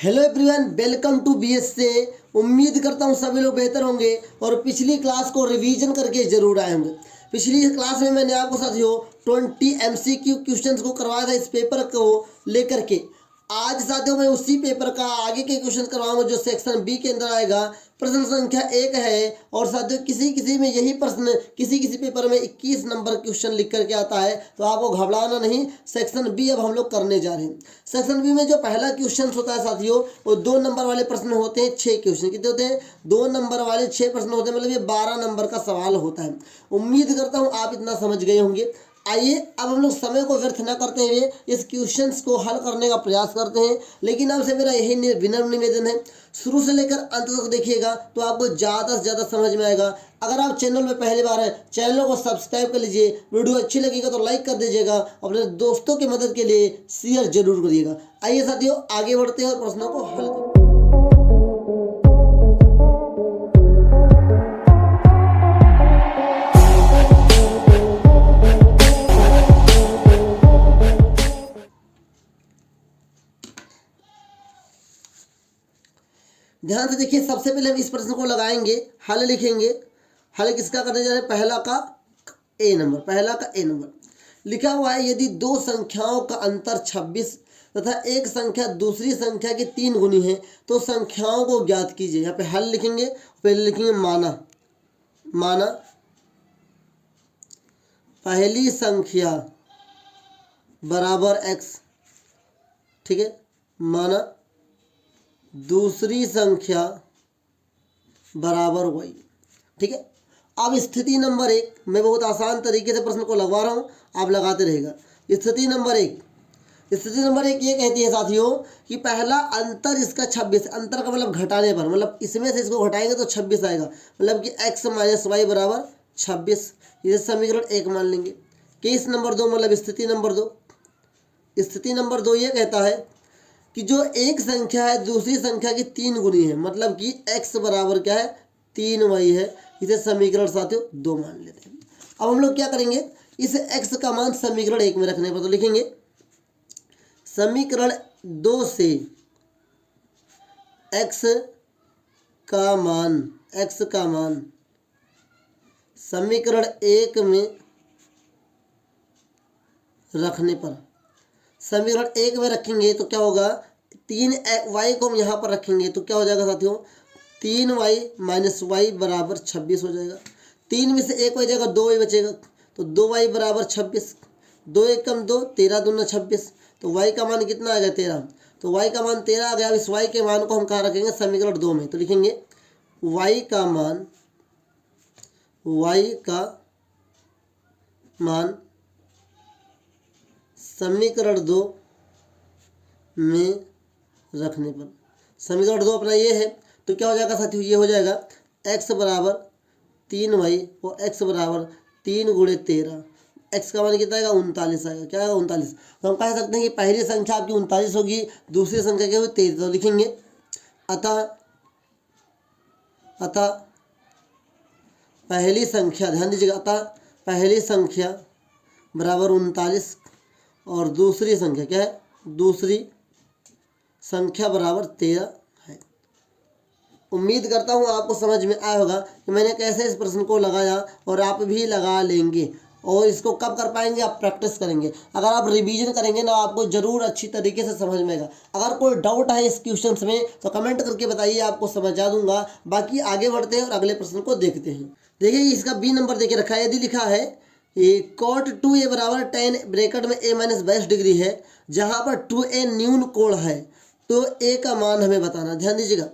Hello everyone, welcome to BS से। उम्मीद करता हूँ सभी लोग बेहतर होंगे और पिछली क्लास को रिवीजन करके जरूर आए होंगे। पिछली क्लास में मैंने आपको साथियों 20 एमसीक्यू क्वेश्चंस को करवाया था इस पेपर को लेकर के। आज साथियों मैं उसी पेपर का आगे के क्वेश्चन करवाऊंगा जो सेक्शन बी के अंदर आएगा। प्रश्न संख्या 1 है और साथियों किसी में यही प्रश्न किसी पेपर में 21 नंबर क्वेश्चन लिख करके आता है, तो आपको घबराना नहीं। सेक्शन बी अब हम लोग करने जा रहे हैं। सेक्शन बी में जो पहला क्वेश्चन होता है साथियों वो 2 नंबर वाले प्रश्न होते हैं। 6 क्वेश्चन कितने होते हैं? 2 नंबर वाले 6 प्रश्न होते हैं, मतलब ये 12 नंबर का सवाल होता है। उम्मीद करता हूँ आप इतना समझ गए होंगे। आइए अब हम लोग समय को व्यर्थ न करते हुए इस क्वेश्चंस को हल करने का प्रयास करते हैं। लेकिन आपसे मेरा यही विनम्र निवेदन है, शुरू से लेकर अंत तक देखिएगा तो आपको ज़्यादा से ज़्यादा समझ में आएगा। अगर आप चैनल में पहली बार हैं, चैनल को सब्सक्राइब कर लीजिए। वीडियो अच्छी लगेगा तो लाइक कर दीजिएगा, अपने दोस्तों की मदद के लिए शेयर जरूर करिएगा। आइए साथियों आगे बढ़ते हैं और प्रश्नों को हल करते हैं। ध्यान से देखिए, सबसे पहले हम इस प्रश्न को लगाएंगे, हल लिखेंगे। हल किसका करने जा रहे हैं? पहला का ए नंबर लिखा हुआ है। यदि दो संख्याओं का अंतर 26 तथा एक संख्या दूसरी संख्या की 3 गुनी है तो संख्याओं को ज्ञात कीजिए। यहाँ पे हल लिखेंगे, पहले लिखेंगे माना पहली संख्या बराबर x, ठीक है, माना दूसरी संख्या बराबर y, ठीक है। अब स्थिति नंबर 1 मैं बहुत आसान तरीके से प्रश्न को लगवा रहा हूँ, आप लगाते रहेगा। स्थिति नंबर एक ये कहती है साथियों कि पहला अंतर इसका 26, अंतर का मतलब घटाने पर, मतलब इसमें से इसको घटाएंगे तो 26 आएगा, मतलब कि x माइनस वाई बराबर 26। इसे समीकरण 1 मान लेंगे। केस नंबर 2 मतलब स्थिति नंबर 2 ये कहता है कि जो एक संख्या है दूसरी संख्या की 3 गुनी है, मतलब कि x बराबर क्या है? 3y है। इसे समीकरण साथियों 2 मान लेते हैं। अब हम लोग क्या करेंगे, इस x का मान समीकरण 1 में रखने पर तो लिखेंगे समीकरण 2 से x का मान समीकरण 1 में रखने पर, समीकरण 1 में रखेंगे तो क्या होगा? 3y को हम यहाँ पर रखेंगे तो क्या हो जाएगा साथियों? 3y माइनस वाई बराबर 26 हो जाएगा। 3 में से 1 जाएगा, 2y बचेगा, तो 2y बराबर 26। 2 1 कम 2, 13 दूना 26, तो y का मान कितना आ गया? 13। तो y का मान 13 आ गया। अब इस y के मान को हम कहाँ रखेंगे? समीकरण 2 में, तो लिखेंगे y का मान समीकरण 2 में रखने पर, समीकरण 2 अपना ये है तो क्या हो जाएगा साथियों? ये हो जाएगा x बराबर 3y और x बराबर 3 गुणे 13। x का मान कितना आएगा? 39 आएगा। क्या आएगा? 39। तो हम कह सकते हैं कि पहली संख्या आपकी 39 होगी, दूसरी संख्या क्या होगी? 13। तो लिखेंगे अतः पहली संख्या, ध्यान दीजिएगा, अतः पहली संख्या बराबर 39 और दूसरी संख्या क्या है? दूसरी संख्या बराबर 13 है। उम्मीद करता हूँ आपको समझ में आया होगा कि मैंने कैसे इस प्रश्न को लगाया और आप भी लगा लेंगे। और इसको कब कर पाएंगे? आप प्रैक्टिस करेंगे। अगर आप रिवीजन करेंगे ना आपको ज़रूर अच्छी तरीके से समझ में आएगा। अगर कोई डाउट है इस क्वेश्चन में तो कमेंट करके बताइए, आपको समझा दूंगा। बाकी आगे बढ़ते हैं और अगले प्रश्न को देखते हैं। देखिए इसका बी नंबर देके रखा है। यदि लिखा है cot 2a बराबर tan ब्रैकेट में a माइनस 22 डिग्री है, जहाँ पर 2a न्यून कोण है तो a का मान हमें बताना। ध्यान दीजिएगा,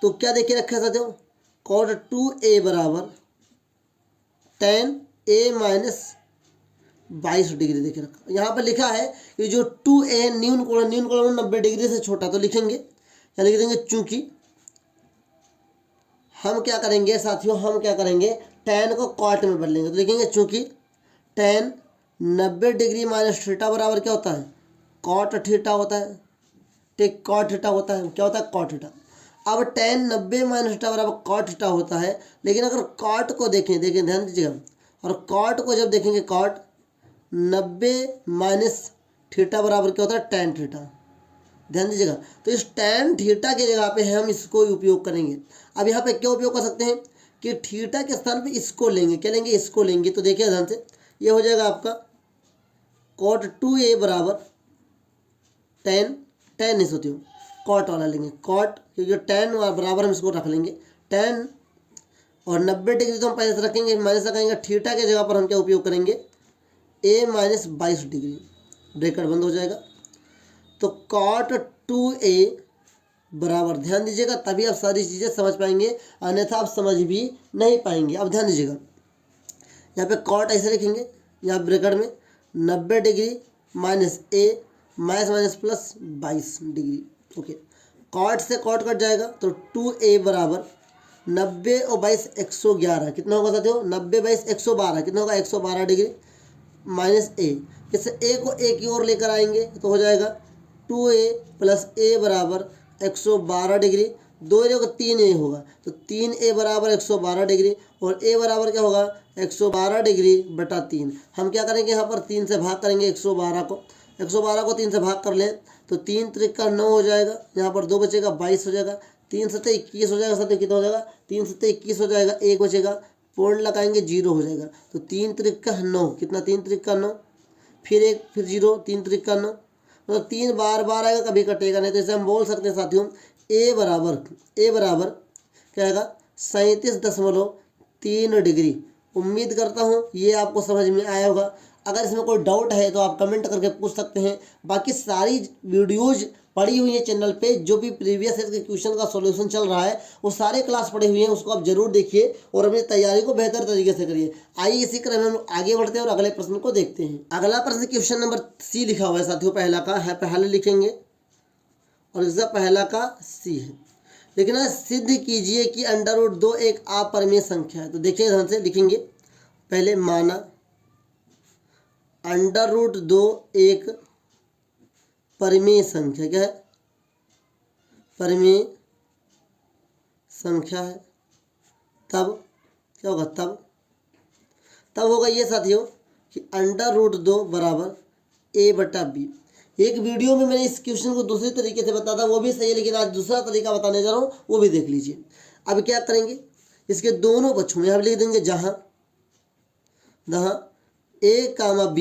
तो क्या देखे रखा है साथियों? cot 2a बराबर tan a माइनस 22 डिग्री देखे रखा। यहाँ पर लिखा है कि जो 2a न्यून कोण 90 डिग्री से छोटा, तो लिखेंगे या लिख देंगे चूंकि हम क्या करेंगे साथियों, tan को cot में बदलेंगे, तो लिखेंगे चूंकि tan 90 डिग्री माइनस थीटा बराबर क्या होता है? cot थीटा होता है, ठीक, cot थीटा होता है। क्या होता है? cot theta. अब tan 90 माइनस थीटा बराबर cot थीटा होता है, लेकिन अगर cot को देखें ध्यान दीजिएगा, और cot को जब देखेंगे cot 90 माइनस थीटा बराबर क्या होता है? tan theta. ध्यान दीजिएगा। तो इस tan थीटा की जगह पे हम इसको उपयोग करेंगे। अब यहाँ पे क्या उपयोग कर सकते हैं कि थीटा के स्थान पे इसको लेंगे, क्या लेंगे, इसको लेंगे। तो देखिए ध्यान से, ये हो जाएगा आपका cot 2a बराबर tan इस होती हो कॉट वाला लेंगे, कॉट, क्योंकि tan बराबर हम इसको रख लेंगे tan, और 90 डिग्री तो हम पहले से रखेंगे, माइनस रखेंगे। थीटा के जगह पर हम क्या उपयोग करेंगे, a माइनस 22 डिग्री, ब्रैकेट बंद हो जाएगा। तो cot 2a बराबर, ध्यान दीजिएगा, तभी आप सारी चीज़ें समझ पाएंगे, अन्यथा आप समझ भी नहीं पाएंगे। अब ध्यान दीजिएगा, यहाँ पे cot ऐसे लिखेंगे, यहाँ ब्रैकेट में 90 degree minus a minus minus plus 22 degree. Okay, cot से cot कट जाएगा, तो 2a बराबर 90 और 22 111, कितना होगा साथियों, 90 22 112, कितना होगा 112 डिग्री माइनस a। इससे a को a की ओर लेकर आएंगे तो हो जाएगा 2a प्लस a बराबर 112 डिग्री, 2 a को 3a होगा, तो 3a बराबर 112 डिग्री, और a बराबर क्या होगा 112 डिग्री बटा 3। हम क्या करेंगे, यहाँ पर 3 से भाग करेंगे 112 को, 3 से भाग कर लें तो 3 त्रिका 9 हो जाएगा, यहाँ पर 2 बचेगा 22 हो जाएगा, 3 सत्ते 21 हो जाएगा। साथियों कितना हो जाएगा, 3 सत्ते 21 हो जाएगा, 1 बचेगा, पूर्ण लगाएंगे 0 हो जाएगा। तो 3 त्रिका 9, कितना 3 त्रिका 9, फिर 1 फिर 0, 3 त्रिका 9, मतलब 3 बार बार आएगा, कभी कटेगा नहीं। तो इसे हम बोल सकते हैं साथियों a बराबर क्या आएगा 37.3 डिग्री। उम्मीद करता हूँ ये आपको समझ में आया होगा। अगर इसमें कोई डाउट है तो आप कमेंट करके पूछ सकते हैं। बाकी सारी वीडियोज पड़ी हुई है चैनल पे, जो भी प्रीवियस ईयर के क्वेश्चन का सॉल्यूशन चल रहा है वो सारे क्लास पड़े हुए हैं, उसको आप जरूर देखिए और अपनी तैयारी को बेहतर तरीके से करिए। आइए इसी क्रम में हम आगे बढ़ते हैं और अगले प्रश्न को देखते हैं। अगला प्रश्न क्वेश्चन नंबर सी लिखा हुआ है साथियों, पहला का है, पहले लिखेंगे और इसका पहला का सी है। लेकिन सिद्ध कीजिए कि √2 एक अपरिमेय संख्या है। तो देखिए ध्यान से लिखेंगे, पहले माना √2 एक परिमेय संख्या, क्या है, परिमेय संख्या है। तब क्या होगा, तब होगा ये साथियों कि √2 बराबर a बटा b। एक वीडियो में मैंने इस क्वेश्चन को दूसरे तरीके से बताया था, वो भी सही है, लेकिन आज दूसरा तरीका बताने जा रहा हूँ, वो भी देख लीजिए। अब क्या करेंगे, इसके दोनों पक्षों में यहाँ लिख देंगे जहाँ a, b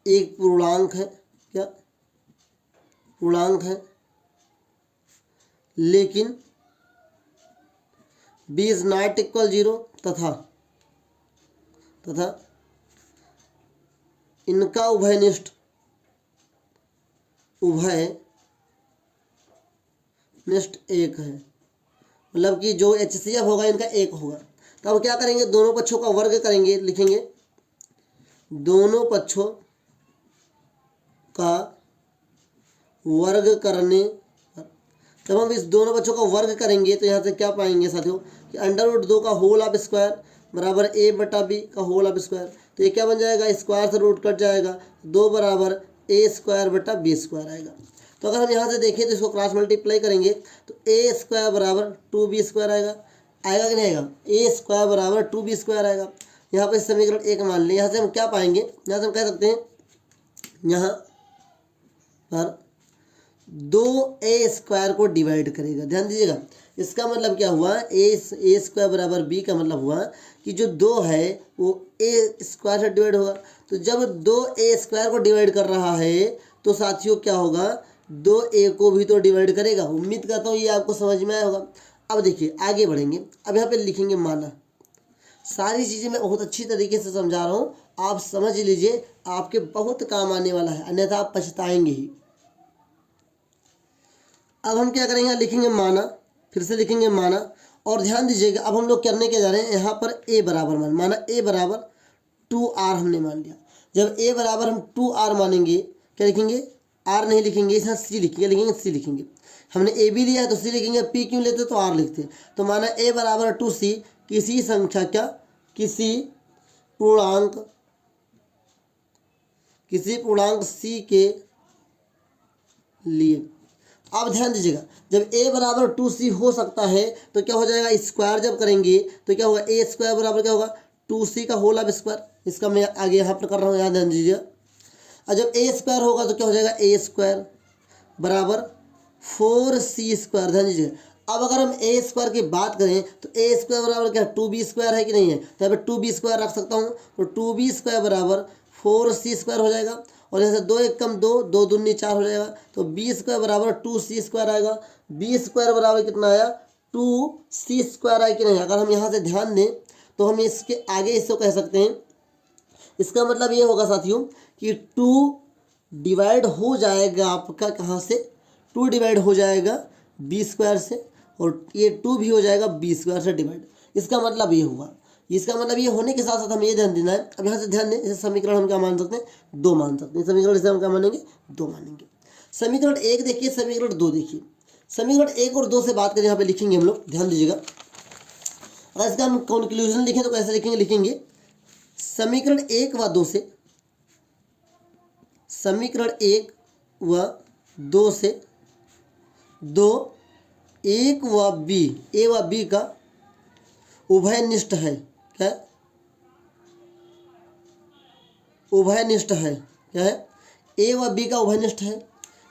एक पूर्णांक है, क्या पूर्णांक है, लेकिन b इज नॉट इक्वल 0 तथा इनका उभयनिष्ठ एक है, मतलब कि जो HCF होगा इनका 1 होगा। तो अब क्या करेंगे, दोनों पक्षों का वर्ग करेंगे, लिखेंगे दोनों पक्षों का वर्ग करने, जब हम इस दोनों पक्षों का वर्ग करेंगे तो यहाँ से क्या पाएंगे साथियों कि √2 का होल ऑफ स्क्वायर बराबर a बटा b का होल ऑफ स्क्वायर। तो ये क्या बन जाएगा, स्क्वायर से रूट कट जाएगा, 2 बराबर a स्क्वायर बटा b स्क्वायर आएगा। तो अगर हम यहाँ से देखें तो इसको क्रॉस मल्टीप्लाई करेंगे तो a स्क्वायर बराबर 2b स्क्वायर आएगा कि नहीं आएगा, a स्क्वायर बराबर 2b स्क्वायर आएगा। यहाँ पर समीकरण 1 मान लें। यहाँ से हम क्या पाएंगे, यहाँ से हम कह सकते हैं यहाँ पर 2a स्क्वायर को डिवाइड करेगा। ध्यान दीजिएगा, इसका मतलब क्या हुआ, a स्क्वायर बराबर b का मतलब हुआ कि जो 2 है वो a स्क्वायर से डिवाइड होगा। तो जब 2a स्क्वायर को डिवाइड कर रहा है तो साथियों क्या होगा, 2a को भी तो डिवाइड करेगा। उम्मीद करता हूँ ये आपको समझ में आया होगा। अब देखिए आगे बढ़ेंगे, अब यहाँ पे लिखेंगे माना। सारी चीज़ें मैं बहुत अच्छी तरीके से समझा रहा हूँ, आप समझ लीजिए, आपके बहुत काम आने वाला है, अन्यथा आप पछताएंगे ही। अब हम क्या करेंगे, लिखेंगे माना, फिर से लिखेंगे माना, और ध्यान दीजिएगा अब हम लोग करने के जा रहे हैं, यहाँ पर a बराबर माना a बराबर 2r हमने मान लिया। जब a बराबर हम 2r मानेंगे, क्या लिखेंगे, r नहीं लिखेंगे, यहाँ c लिखेंगे, c लिखेंगे। हमने a भी लिया है तो c लिखेंगे, p क्यों लेते तो r लिखते। तो माना a बराबर 2c किसी संख्या, क्या किसी पूर्णांक c के लिए। अब ध्यान दीजिएगा, जब a बराबर 2c हो सकता है तो क्या हो जाएगा, स्क्वायर जब करेंगे तो क्या होगा, a स्क्वायर बराबर क्या होगा 2c का होल ऑफ स्क्वायर। इसका मैं आगे यहाँ पर कर रहा हूँ, यहाँ ध्यान दीजिएगा। और जब a स्क्वायर होगा तो क्या हो जाएगा, a स्क्वायर बराबर 4c²। ध्यान दीजिए, अब अगर हम ए स्क्वायर की बात करें तो ए स्क्वायर बराबर क्या 2b² है कि नहीं है, तो यहाँ पे 2b² रख सकता हूँ, तो 2b² बराबर 4c² हो जाएगा। और यहाँ से 2 एक कम 2, 2 दूनी 4 हो जाएगा, तो b² बराबर 2c² आएगा। b² बराबर कितना आया 2c² आया कि नहीं। अगर हम यहाँ से ध्यान दें तो हम इसके आगे इसको कह सकते हैं, इसका मतलब ये होगा साथियों कि 2 डिवाइड हो जाएगा आपका कहाँ से, 2 डिवाइड हो जाएगा b² से, और ये 2 भी हो जाएगा b² से डिवाइड। इसका मतलब ये हुआ, इसका मतलब ये होने के साथ साथ हमें ये ध्यान देना है। अब यहाँ से ध्यान दें, इसे समीकरण हम क्या मान सकते हैं 2 मान सकते हैं। समीकरण इसे हम क्या मानेंगे 2 मानेंगे। समीकरण 1 देखिए, समीकरण 2 देखिए। समीकरण 1 और 2 से बात करें, यहाँ पे लिखेंगे हम लोग, ध्यान दीजिएगा। अगर इसका हम कंक्लूजन लिखें तो कैसे लिखेंगे समीकरण 1 व 2 से, समीकरण 1 व 2 से 2 1 व बी, ए व बी का उभयनिष्ठ है। क्या है उभयनिष्ठ है, क्या है ए व बी का उभयनिष्ठ है,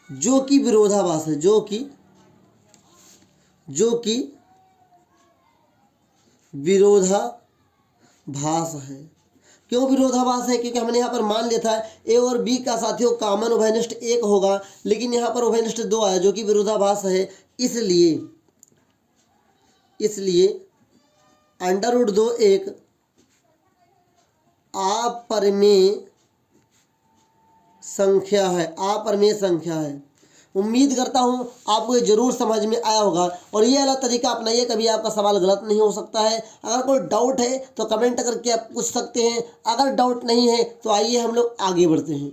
जो कि विरोधाभास है, जो कि विरोधाभास है। क्यों विरोधाभास है, क्योंकि हमने यहाँ पर मान लिया था ए और बी का साथियों कॉमन उभयनिष्ठ 1 होगा, लेकिन यहाँ पर उभयनिष्ठ 2 आया जो कि विरोधाभास है। इसलिए √2 एक अपरिमेय संख्या है। उम्मीद करता हूँ आपको ये जरूर समझ में आया होगा, और ये वाला तरीका अपनाइए, कभी आपका सवाल गलत नहीं हो सकता है। अगर कोई डाउट है तो कमेंट करके आप पूछ सकते हैं, अगर डाउट नहीं है तो आइए हम लोग आगे बढ़ते हैं।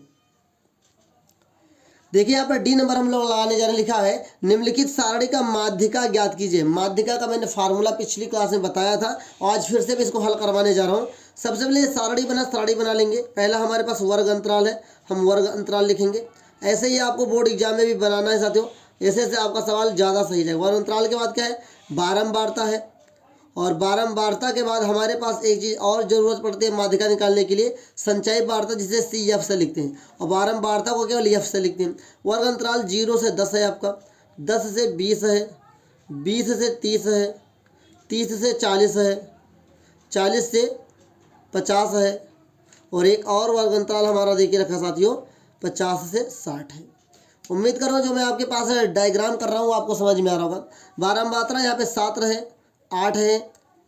देखिए यहाँ पर डी नंबर हम लोग लगाने जा रहे हैं, लिखा है निम्नलिखित सारणी का माध्यिका ज्ञात कीजिए। माध्यिका का मैंने फार्मूला पिछली क्लास में बताया था, आज फिर से मैं इसको हल करवाने जा रहा हूँ। सबसे पहले सारणी बना लेंगे। पहला हमारे पास वर्ग अंतराल है, हम वर्ग अंतराल लिखेंगे। ऐसे ही आपको बोर्ड एग्जाम में भी बनाना है साथियों, ऐसे आपका सवाल ज़्यादा सही जाएगा। वर्ग अंतराल के बाद क्या है बारंबारता है, और बारंबारता के बाद हमारे पास एक चीज़ और ज़रूरत पड़ती है माध्यिका निकालने के लिए, संचयी बारता, जिसे CF से लिखते हैं, और बारंबारता को केवल F से लिखते हैं। वर्ग अंतराल 0 से 10 है आपका, 10 से 20 है, 20 से 30 है, 30 से 40 है, 40 से 50 है, और एक और वर्ग अंतराल हमारा देखिए रखा साथियों 50 से 60 है। उम्मीद कर रहा हूँ जो मैं आपके पास डायग्राम कर रहा हूँ आपको समझ में आ रहा होगा। बारंबारता यहाँ पे 7 है, 8 है,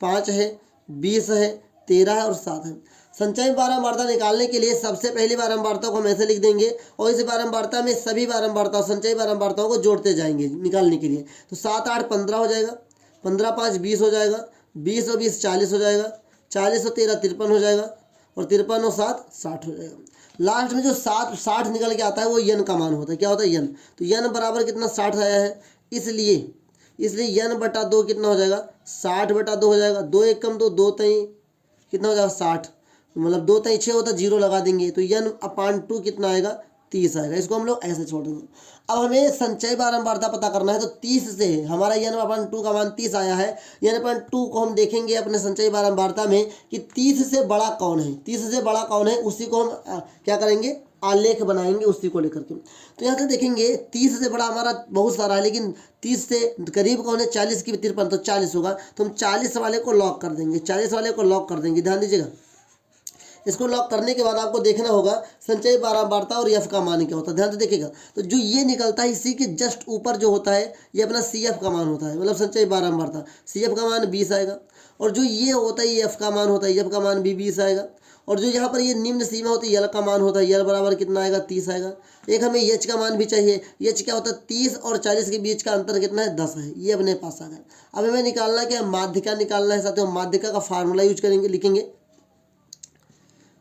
5 है, 20 है, 13 है और 7 है। संचयी बारंबारता निकालने के लिए सबसे पहली बारंबारता को हम ऐसे लिख देंगे, और इस बारंबारता में सभी बारंबारता संचयी बारंबारताओं को जोड़ते जाएंगे निकालने के लिए। तो 7 8 15 हो जाएगा, 15 5 20 हो जाएगा, 20 और 20 40 हो जाएगा, 40 और 13 53 हो जाएगा, और 53 और 7 60 हो जाएगा। लास्ट में जो 60 निकल के आता है वो यन का मान होता है। क्या होता है यन, तो यन बराबर कितना 60 आया है, इसलिए यन बटा 2 कितना हो जाएगा 60 बटा 2 हो जाएगा। 2 एक कम 2, 2 तई कितना हो जाएगा 60, मतलब 2 तई 6 होता है, 0 लगा देंगे, तो n/2 कितना आएगा 30 आएगा। इसको हम लोग ऐसे छोड़ देंगे। अब हमें संचयी बारंबारता पता करना है, तो 30 से हमारा n/2 का मान 30 आया है। n/2 को हम देखेंगे अपने संचयी बारंबारता में कि 30 से बड़ा कौन है, 30 से बड़ा कौन है, उसी को हम क्या करेंगे आलेख बनाएंगे उसी को लेकर के। तो यहाँ से देखेंगे 30 से बड़ा हमारा बहुत सारा है, लेकिन 30 से करीब कौन है 40 की 53, तो 40 होगा, तो हम 40 वाले को लॉक कर देंगे, 40 वाले को लॉक कर देंगे। ध्यान दीजिएगा, इसको लॉक करने के बाद आपको देखना होगा संचयी बारंबारता और F का मान क्या होता है। ध्यान से देखिएगा, तो जो ये निकलता है इसी के जस्ट ऊपर जो होता है ये अपना CF का मान होता है, मतलब संचयी बारंबारता। CF का मान 20 आएगा, और जो ये होता है ये F का मान होता है, F का मान भी 20 आएगा, और जो यहाँ पर ये निम्न सीमा होती है L का मान होता है, L बराबर कितना आएगा 30 आएगा। एक हमें H का मान भी चाहिए, H क्या होता है 30 और 40 के बीच का अंतर कितना है 10 है, ये अपने पास आ गया। अब हमें निकालना क्या है माध्यिका निकालना है साथियों। माध्यिका का फार्मूला यूज करेंगे, लिखेंगे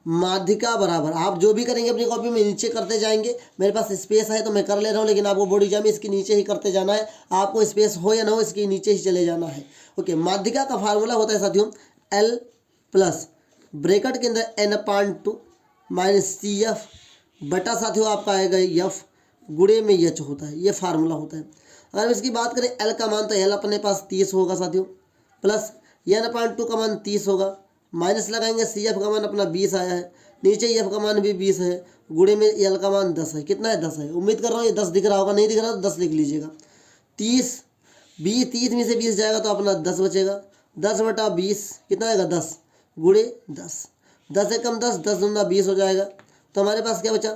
माध्यिका बराबर, आप जो भी करेंगे अपनी कॉपी में नीचे करते जाएंगे। मेरे पास स्पेस है तो मैं कर ले रहा हूँ, लेकिन आपको बोर्ड एग्जाम में इसके नीचे ही करते जाना है। आपको स्पेस हो या ना हो इसके नीचे ही चले जाना है। ओके, माध्यिका का फार्मूला होता है साथियों L प्लस ब्रैकेट के अंदर n/2 माइनस CF बटा साथियों आपका आएगा F गुणे में H होता है, ये फार्मूला होता है। अगर हम इसकी बात करें L का मान, तो L अपने पास 30 होगा साथियों, प्लस n/2 का मान 30 होगा, माइनस लगाएंगे CF का मान अपना 20 आया है, नीचे एफ का मान भी 20 है, गुणे में एल का मान 10 है। कितना है? 10 है। उम्मीद कर रहा हूँ ये 10 दिख रहा होगा, नहीं दिख रहा तो 10 लिख लीजिएगा। 30 में से 20 जाएगा तो अपना 10 बचेगा। 10/20 कितना आएगा? 10 गुणे 10, 10 एकम 10, 10 दूना 20 हो जाएगा। तो हमारे पास क्या बचा?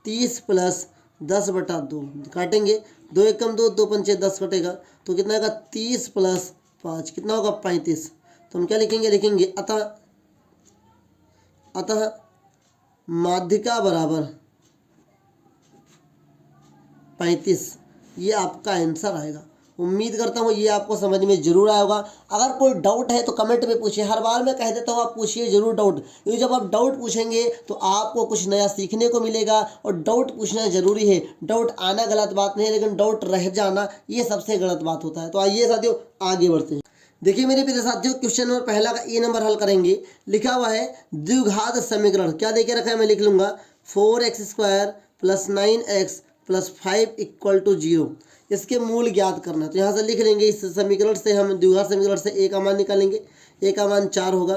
30 + 10/2 काटेंगे, 2 एकम 2, 2 पंचे 10 कटेगा, तो कितना आएगा? 30 + 5 कितना होगा? 35। तो हम क्या लिखेंगे? लिखेंगे अतः माध्यिका बराबर 35। ये आपका आंसर आएगा। उम्मीद करता हूँ ये आपको समझ में जरूर आया होगा। अगर कोई डाउट है तो कमेंट में पूछिए। हर बार मैं कह देता हूँ आप पूछिए जरूर डाउट, क्योंकि जब आप डाउट पूछेंगे तो आपको कुछ नया सीखने को मिलेगा। और डाउट पूछना जरूरी है। डाउट आना गलत बात नहीं है, लेकिन डाउट रह जाना ये सबसे गलत बात होता है। तो आइए साथियों आगे बढ़ते हैं। देखिए मेरे प्रिय साथियों, क्वेश्चन नंबर पहला का ए नंबर हल करेंगे। लिखा हुआ है द्विघात समीकरण। क्या देके रखा है? मैं लिख लूंगा 4x² + 9x + 5 = 0। इसके मूल ज्ञात करना है। तो यहाँ से लिख लेंगे, इस समीकरण से हम द्विघात समीकरण से ए का मान निकालेंगे। ए का मान 4 होगा,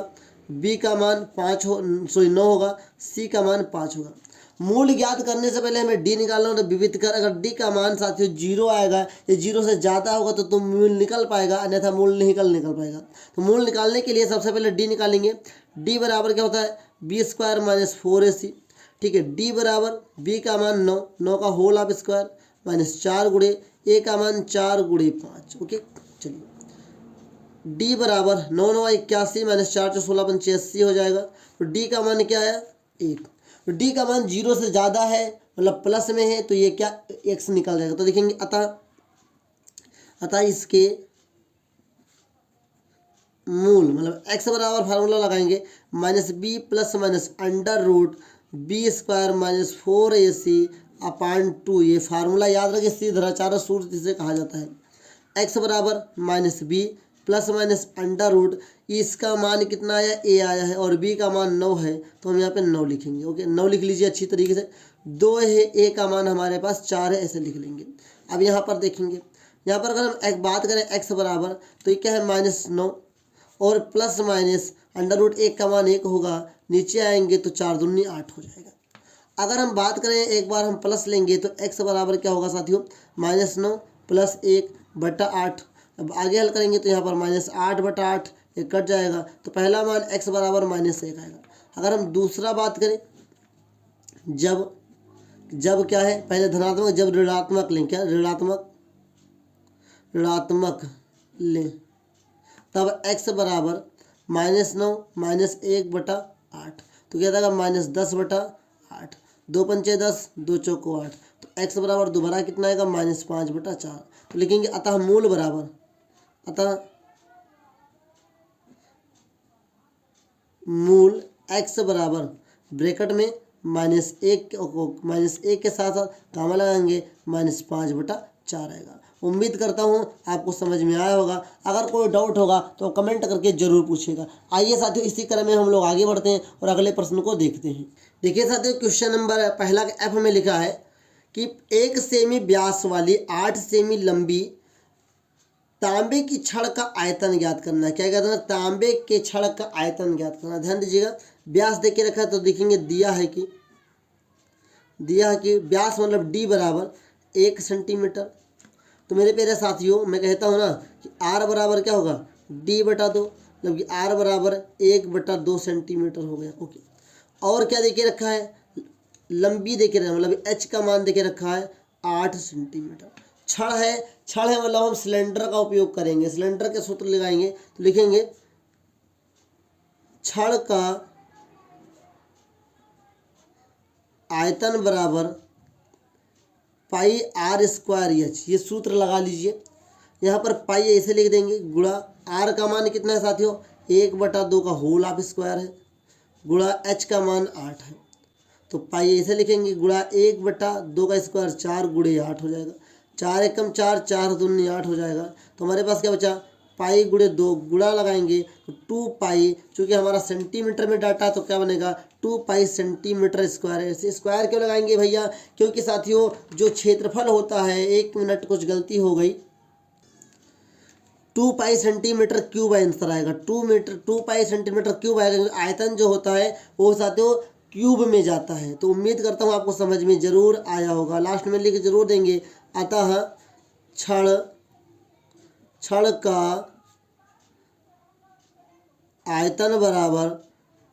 बी का मान 9 होगा, सी का मान 5 होगा। मूल ज्ञात करने से पहले हमें डी निकालना होगा। विविध कर, अगर डी का मान साथियों 0 आएगा या 0 से ज़्यादा होगा तो मूल निकल पाएगा, अन्यथा मूल नहीं निकल पाएगा। तो मूल निकालने के लिए सबसे पहले डी निकालेंगे। डी बराबर क्या होता है? b² - 4ac। ठीक है, डी बराबर b का मान 9, 9 का होल ऑफ स्क्वायर -4 गुणे ए का मान 4 गुणे 5। ओके, चलिए डी बराबर 9 9 81 -4 = 16 = 80 हो जाएगा। तो डी का मान क्या है? 1। तो डी का मान 0 से ज़्यादा है, मतलब प्लस में है, तो ये क्या? x निकल जाएगा। तो देखेंगे अतः इसके मूल, मतलब x बराबर फार्मूला लगाएंगे -b + -√b² - 4ac/2। ये फार्मूला याद रखिए, सीधा चारों सूत्र जिसे कहा जाता है। x बराबर -b + -√, इसका मान कितना आया? a आया है, और b का मान 9 है, तो हम यहाँ पे 9 लिखेंगे। ओके, 9 लिख लीजिए अच्छी तरीके से। 2 है, a का मान हमारे पास 4 है, ऐसे लिख लेंगे। अब यहाँ पर देखेंगे, यहाँ पर अगर हम एक बात करें x बराबर, तो ये क्या है? -9 और प्लस माइनस √1 का मान 1 होगा। नीचे आएंगे तो 4 दूनी 8 हो जाएगा। अगर हम बात करें, एक बार हम प्लस लेंगे तो x बराबर क्या होगा साथियों? -9 + 1/8। अब आगे हल करेंगे तो यहाँ पर -8/8 ये कट जाएगा, तो पहला मान x बराबर -1 आएगा। अगर हम दूसरा बात करें, जब क्या है? पहले धनात्मक, जब ऋणात्मक लें, क्या ऋणात्मक लें, तब x बराबर -9 - 1/8, तो क्या जाएगा? -10/8। 2 पंचे 10, 2 चौको 8, तो x बराबर दोबारा कितना आएगा? -5/4। तो लिखेंगे अतः मूल बराबर, अतः मूल x बराबर ब्रैकेट में -1 के साथ साथ गामा लगाएंगे -5/4 आएगा। उम्मीद करता हूँ आपको समझ में आया होगा। अगर कोई डाउट होगा तो कमेंट करके जरूर पूछिएगा। आइए साथियों इसी क्रम में हम लोग आगे बढ़ते हैं और अगले प्रश्न को देखते हैं। देखिए साथियों, क्वेश्चन नंबर पहला एफ में लिखा है कि 1 सेमी व्यास वाली 8 सेमी लंबी तांबे की छड़ का आयतन ज्ञात करना है। क्या कहते हैं? तांबे के छड़ का आयतन ज्ञात करना। ध्यान दीजिएगा, व्यास देख के रखा है तो देखेंगे दिया है कि व्यास मतलब d बराबर 1 सेंटीमीटर। तो मेरे प्यारे साथियों, मैं कहता हूँ ना कि r बराबर क्या होगा? d/2, मतलब कि r बराबर 1/2 सेंटीमीटर हो गया। ओके, और क्या देके रखा है? लंबी देके रखा है, मतलब h का मान देके रखा है 8 सेंटीमीटर। छड़ है मतलब हम सिलेंडर का उपयोग करेंगे, सिलेंडर के सूत्र लगाएंगे तो लिखेंगे छड़ का आयतन बराबर πr²h। ये सूत्र लगा लीजिए। यहाँ पर पाई ऐसे लिख देंगे, गुणा r का मान कितना है साथियों? 1/2 का होल ऑफ स्क्वायर है, गुणा h का मान 8 है। तो पाई ऐसे लिखेंगे, गुणा 1/2 का स्क्वायर 4 गुणे 8 हो जाएगा। 4 एकम 4, 4 दूनी 8 हो जाएगा। तो हमारे पास क्या बचा? पाई गुणे 2, गुणा लगाएंगे तो 2 पाई, चूँकि हमारा सेंटीमीटर में डाटा तो क्या बनेगा? 2 पाई सेंटीमीटर स्क्वायर है। ऐसे स्क्वायर क्यों लगाएंगे भैया? क्योंकि साथियों जो क्षेत्रफल होता है, 1 मिनट कुछ गलती हो गई, 2 पाई सेंटीमीटर क्यूब आंसर आएगा। 2 पाई सेंटीमीटर क्यूब आएगा, क्योंकि आयतन जो होता है वो साथियों क्यूब में जाता है। तो उम्मीद करता हूँ आपको समझ में जरूर आया होगा। लास्ट में लिख जरूर देंगे, अतः छड़ का आयतन बराबर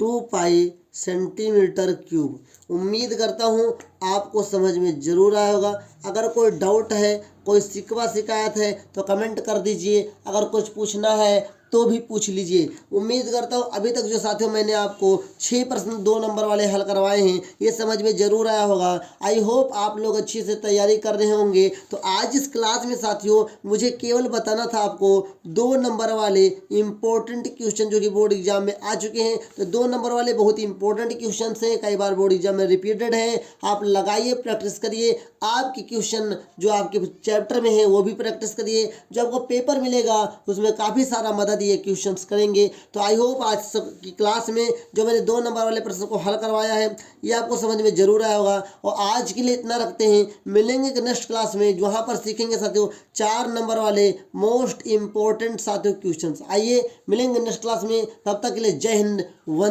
2 पाई सेंटीमीटर क्यूब। उम्मीद करता हूँ आपको समझ में जरूर आया होगा। अगर कोई डाउट है, कोई शिकवा शिकायत है तो कमेंट कर दीजिए। अगर कुछ पूछना है तो भी पूछ लीजिए। उम्मीद करता हूँ अभी तक जो साथियों मैंने आपको 6 प्रश्न 2 नंबर वाले हल करवाए हैं, ये समझ में जरूर आया होगा। आई होप आप लोग अच्छी से तैयारी कर रहे होंगे। तो आज इस क्लास में साथियों मुझे केवल बताना था आपको 2 नंबर वाले इंपॉर्टेंट क्वेश्चन जो कि बोर्ड एग्जाम में आ चुके हैं। तो 2 नंबर वाले बहुत ही इंपॉर्टेंट क्वेश्चन हैं, कई बार बोर्ड एग्जाम में रिपीटेड है। आप लगाइए, प्रैक्टिस करिए। आपके क्वेश्चन जो आपके चैप्टर में है वो भी प्रैक्टिस करिए। जो आपको पेपर मिलेगा उसमें काफ़ी सारा मदद ये क्वेश्चंस करेंगे। तो आई होप आज सब की क्लास में जो मैंने 2 नंबर वाले प्रश्न को हल करवाया है ये आपको समझ में जरूर आया होगा। और आज के लिए इतना रखते हैं, मिलेंगे नेक्स्ट क्लास में जहाँ पर सीखेंगे साथियों 4 नंबर वाले मोस्ट इंपॉर्टेंट साथियों क्वेश्चंस। आइए मिलेंगे नेक्स्ट क्लास में, तब तक के लिए जय हिंद, वंदे